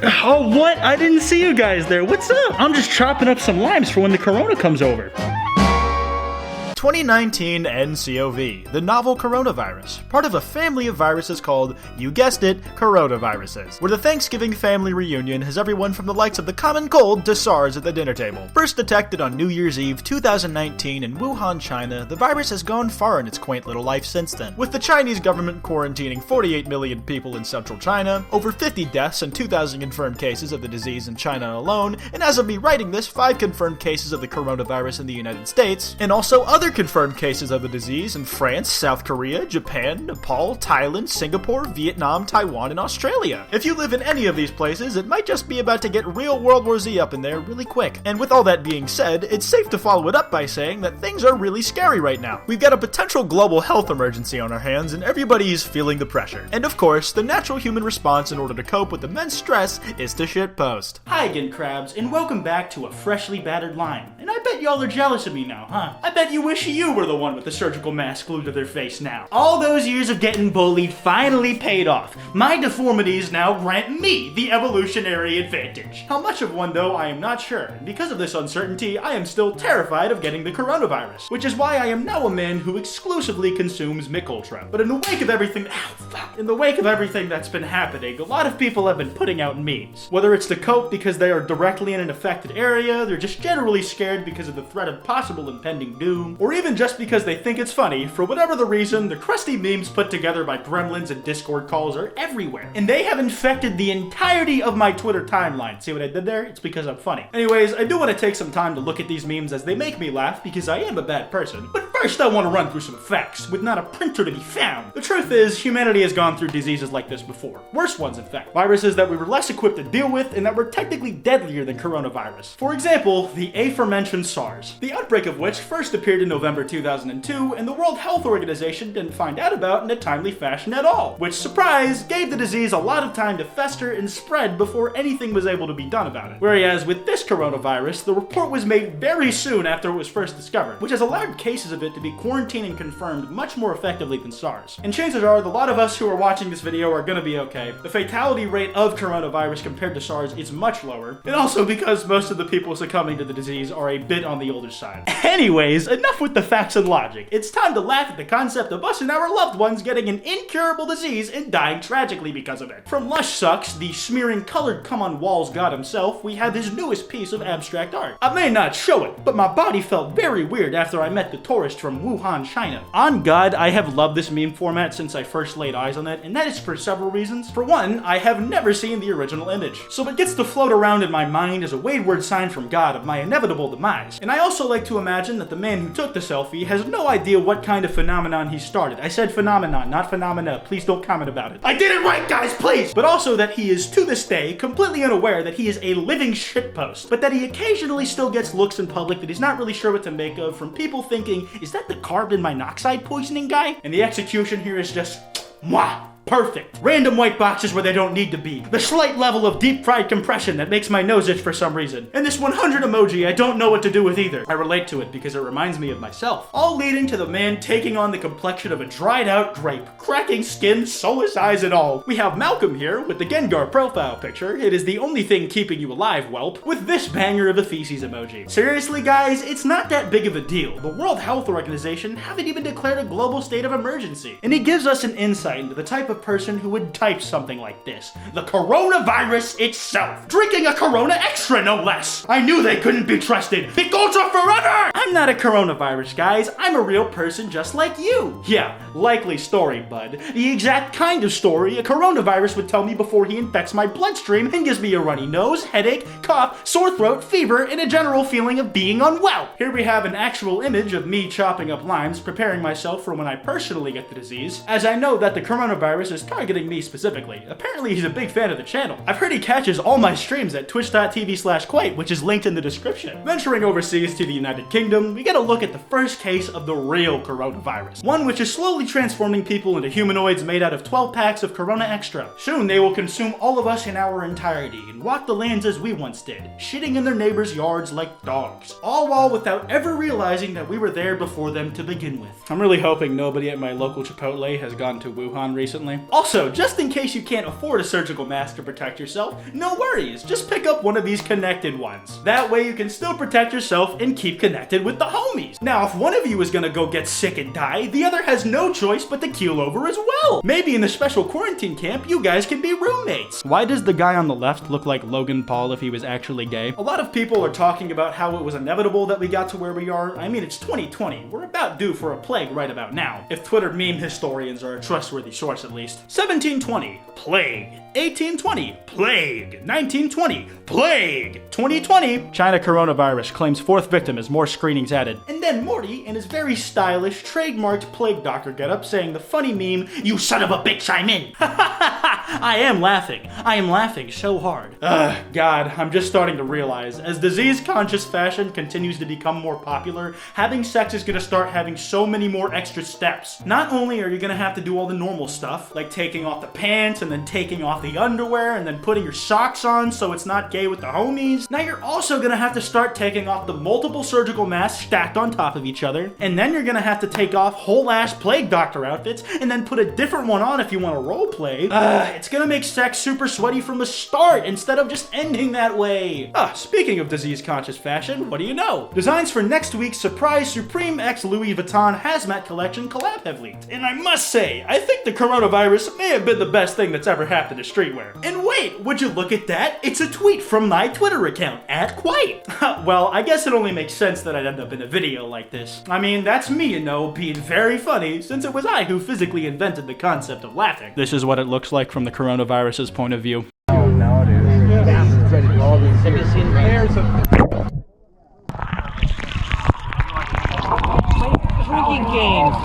Oh, what? I didn't see you guys there. What's up? I'm just chopping up some limes for when the corona comes over. 2019 nCoV, the novel coronavirus, part of a family of viruses called, you guessed it, coronaviruses, where the Thanksgiving family reunion has everyone from the likes of the common cold to SARS at the dinner table. First detected on New Year's Eve 2019 in Wuhan, China, the virus has gone far in its quaint little life since then, with the Chinese government quarantining 48 million people in central China, over 50 deaths and 2,000 confirmed cases of the disease in China alone, and as of me writing this, 5 confirmed cases of the coronavirus in the United States, and also other confirmed cases of the disease in France, South Korea, Japan, Nepal, Thailand, Singapore, Vietnam, Taiwan, and Australia. If you live in any of these places, it might just be about to get real World War Z up in there really quick. And with all that being said, it's safe to follow it up by saying that things are really scary right now. We've got a potential global health emergency on our hands, and everybody is feeling the pressure. And of course, the natural human response in order to cope with immense stress is to shitpost. Hi again, crabs, and welcome back to a freshly battered lime. And I bet y'all are jealous of me now, huh? I bet you wish you were the one with the surgical mask glued to their face now. All those years of getting bullied finally paid off. My deformities now grant me the evolutionary advantage. How much of one, though, I am not sure. And because of this uncertainty, I am still terrified of getting the coronavirus, which is why I am now a man who exclusively consumes Mick Ultra. But in the wake of everything, that's been happening, a lot of people have been putting out memes. Whether it's to cope because they are directly in an affected area, they're just generally scared because of the threat of possible impending doom, or even just because they think it's funny. For whatever the reason, the crusty memes put together by gremlins and Discord calls are everywhere, and they have infected the entirety of my Twitter timeline. See what I did there? It's because I'm funny. Anyways, I do want to take some time to look at these memes as they make me laugh because I am a bad person. But first I want to run through some facts, with not a printer to be found. The truth is, humanity has gone through diseases like this before. Worse ones, in fact. Viruses that we were less equipped to deal with and that were technically deadlier than coronavirus. For example, the aforementioned SARS, the outbreak of which first appeared in November 2002, and the World Health Organization didn't find out about in a timely fashion at all, which, surprise, gave the disease a lot of time to fester and spread before anything was able to be done about it. Whereas with this coronavirus, the report was made very soon after it was first discovered, which has allowed cases of it to be quarantined and confirmed much more effectively than SARS. And chances are, the lot of us who are watching this video are gonna be okay. The fatality rate of coronavirus compared to SARS is much lower, and also because most of the people succumbing to the disease are a bit on the older side. Anyways, enough with the facts and logic. It's time to laugh at the concept of us and our loved ones getting an incurable disease and dying tragically because of it. From Lush Sucks, the smearing colored come-on-walls god himself, we have his newest piece of abstract art. I may not show it, but my body felt very weird after I met the tourist from Wuhan, China. On God, I have loved this meme format since I first laid eyes on it, and that is for several reasons. For one, I have never seen the original image, so it gets to float around in my mind as a wayward sign from God of my inevitable demise. And I also like to imagine that the man who took the selfie has no idea what kind of phenomenon he started. I said phenomenon, not phenomena. Please don't comment about it. I did it right, guys, please! But also that he is, to this day, completely unaware that he is a living shitpost, but that he occasionally still gets looks in public that he's not really sure what to make of from people thinking, is that the carbon monoxide poisoning guy? And the execution here is just, mwah! Perfect. Random white boxes where they don't need to be. The slight level of deep fried compression that makes my nose itch for some reason. And this 100 emoji I don't know what to do with either. I relate to it because it reminds me of myself. All leading to the man taking on the complexion of a dried out grape. Cracking skin, soulless eyes and all. We have Malcolm here with the Gengar profile picture. It is the only thing keeping you alive, whelp. With this banger of a feces emoji. Seriously guys, it's not that big of a deal. The World Health Organization haven't even declared a global state of emergency. And he gives us an insight into the type of person who would type something like this. The coronavirus itself. Drinking a Corona Extra, no less. I knew they couldn't be trusted. Mick Ultra forever! I'm not a coronavirus, guys. I'm a real person just like you. Yeah, likely story, bud. The exact kind of story a coronavirus would tell me before he infects my bloodstream and gives me a runny nose, headache, cough, sore throat, fever, and a general feeling of being unwell. Here we have an actual image of me chopping up limes, preparing myself for when I personally get the disease, as I know that the coronavirus is targeting me specifically. Apparently he's a big fan of the channel. I've heard he catches all my streams at twitch.tv/Kwite, which is linked in the description. Venturing overseas to the United Kingdom, we get a look at the first case of the real coronavirus. One which is slowly slowly transforming people into humanoids made out of 12 packs of Corona Extra. Soon they will consume all of us in our entirety and walk the lands as we once did, shitting in their neighbors' yards like dogs. All while without ever realizing that we were there before them to begin with. I'm really hoping nobody at my local Chipotle has gone to Wuhan recently. Also, just in case you can't afford a surgical mask to protect yourself, no worries, just pick up one of these connected ones. That way you can still protect yourself and keep connected with the homies. Now, if one of you is gonna go get sick and die, the other has no choice but to keel over as well. Maybe in the special quarantine camp, you guys can be roommates. Why does the guy on the left look like Logan Paul if he was actually gay? A lot of people are talking about how it was inevitable that we got to where we are. I mean, it's 2020. We're about due for a plague right about now. If Twitter meme historians are a trustworthy source at least. 1720, plague. 1820, plague. 1920, plague. 2020, China coronavirus claims fourth victim as more screenings added. And then Morty, in his very stylish, trademarked plague doctor getup, saying the funny meme, "You son of a bitch, I'm in." I am laughing. I am laughing so hard. God, I'm just starting to realize, as disease-conscious fashion continues to become more popular, having sex is gonna start having so many more extra steps. Not only are you gonna have to do all the normal stuff, like taking off the pants and then taking off the underwear and then putting your socks on so it's not gay with the homies, now you're also gonna have to start taking off the multiple surgical masks stacked on top of each other, and then you're gonna have to take off whole-ass plague doctor outfits and then put a different one on if you want to roleplay. It's gonna make sex super sweaty from the start instead of just ending that way. Speaking of disease-conscious fashion, what do you know? Designs for next week's surprise Supreme X Louis Vuitton hazmat collection collab have leaked. And I must say, I think the coronavirus may have been the best thing that's ever happened to streetwear. And wait, would you look at that? It's a tweet from my Twitter account, @Kwite. Well, I guess it only makes sense that I'd end up in a video like this. I mean, that's me, you know, being very funny, since it was I who physically invented the concept of laughing. This is what it looks like from the coronavirus's point of view. Oh, now it is. Have you seen pairs of drinking games?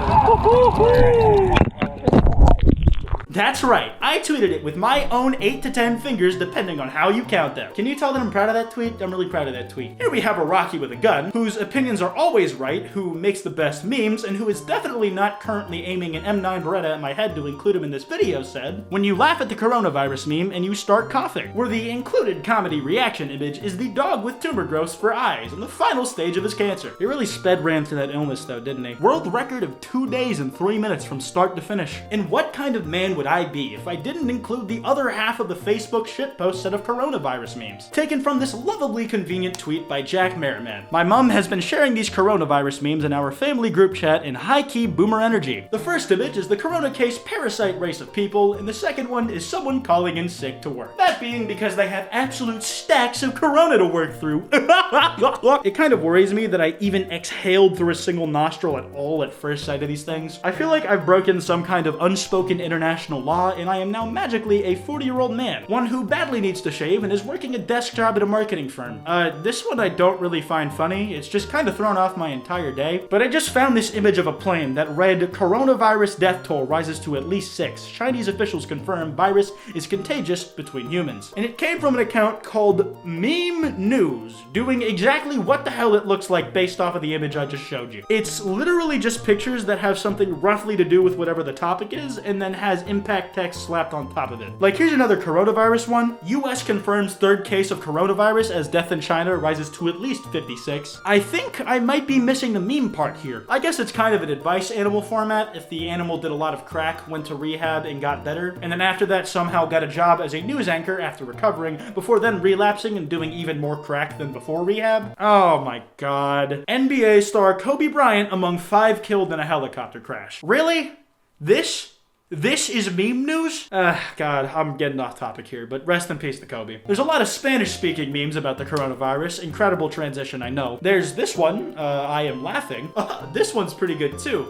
That's right, I tweeted it with my own 8 to 10 fingers depending on how you count them. Can you tell that I'm proud of that tweet? I'm really proud of that tweet. Here we have a Rocky with a gun, whose opinions are always right, who makes the best memes, and who is definitely not currently aiming an M9 Beretta at my head to include him in this video, said, "When you laugh at the coronavirus meme and you start coughing," where the included comedy reaction image is the dog with tumor growths for eyes in the final stage of his cancer. He really sped ran through that illness though, didn't he? World record of 2 days and 3 minutes from start to finish. And what kind of man would I be if I didn't include the other half of the Facebook shitpost set of coronavirus memes, taken from this lovably convenient tweet by Jack Merriman. My mom has been sharing these coronavirus memes in our family group chat in high-key boomer energy. The first image is the corona case parasite race of people, and the second one is someone calling in sick to work. That being because they have absolute stacks of corona to work through. It kind of worries me that I even exhaled through a single nostril at all at first sight of these things. I feel like I've broken some kind of unspoken international law, and I am now magically a 40-year-old man, one who badly needs to shave and is working a desk job at a marketing firm. This one I don't really find funny, it's just kind of thrown off my entire day, but I just found this image of a plane that read, "Coronavirus death toll rises to at least 6. Chinese officials confirm virus is contagious between humans." And it came from an account called Meme News, doing exactly what the hell it looks like based off of the image I just showed you. It's literally just pictures that have something roughly to do with whatever the topic is, and then has impact text slapped on top of it. Like, here's another coronavirus one. US confirms 3rd case of coronavirus as death in China rises to at least 56. I think I might be missing the meme part here. I guess it's kind of an advice animal format if the animal did a lot of crack, went to rehab and got better, and then after that somehow got a job as a news anchor after recovering, before then relapsing and doing even more crack than before rehab. Oh my god. NBA star Kobe Bryant among 5 killed in a helicopter crash. Really? This is meme news? God, I'm getting off topic here, but rest in peace to Kobe. There's a lot of Spanish-speaking memes about the coronavirus. Incredible transition, I know. There's this one, I am laughing. This one's pretty good too.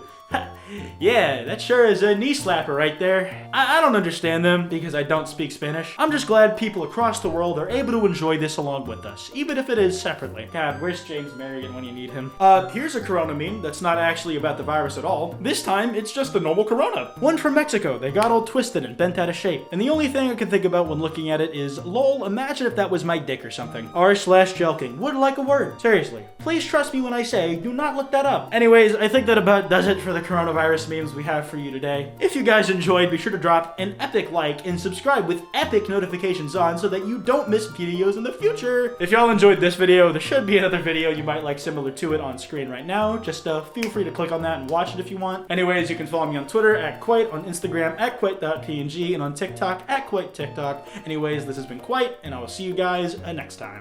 Yeah, that sure is a knee slapper right there. I don't understand them because I don't speak Spanish. I'm just glad people across the world are able to enjoy this along with us, even if it is separately. God, where's James Marion when you need him? Here's a corona meme that's not actually about the virus at all. This time, it's just the normal corona. One from Mexico. They got all twisted and bent out of shape. And the only thing I can think about when looking at it is, lol, imagine if that was my dick or something. r/jelking. Would like a word. Seriously. Please trust me when I say, do not look that up. Anyways, I think that about does it for the the coronavirus memes we have for you today. If you guys enjoyed, be sure to drop an epic like and subscribe with epic notifications on so that you don't miss videos in the future. If y'all enjoyed this video, there should be another video you might like similar to it on screen right now. Just feel free to click on that and watch it if you want. Anyways, you can follow me on Twitter at Kwite, on Instagram at Kwite.png, and on TikTok at KwiteTikTok. Anyways, this has been Kwite, and I will see you guys next time.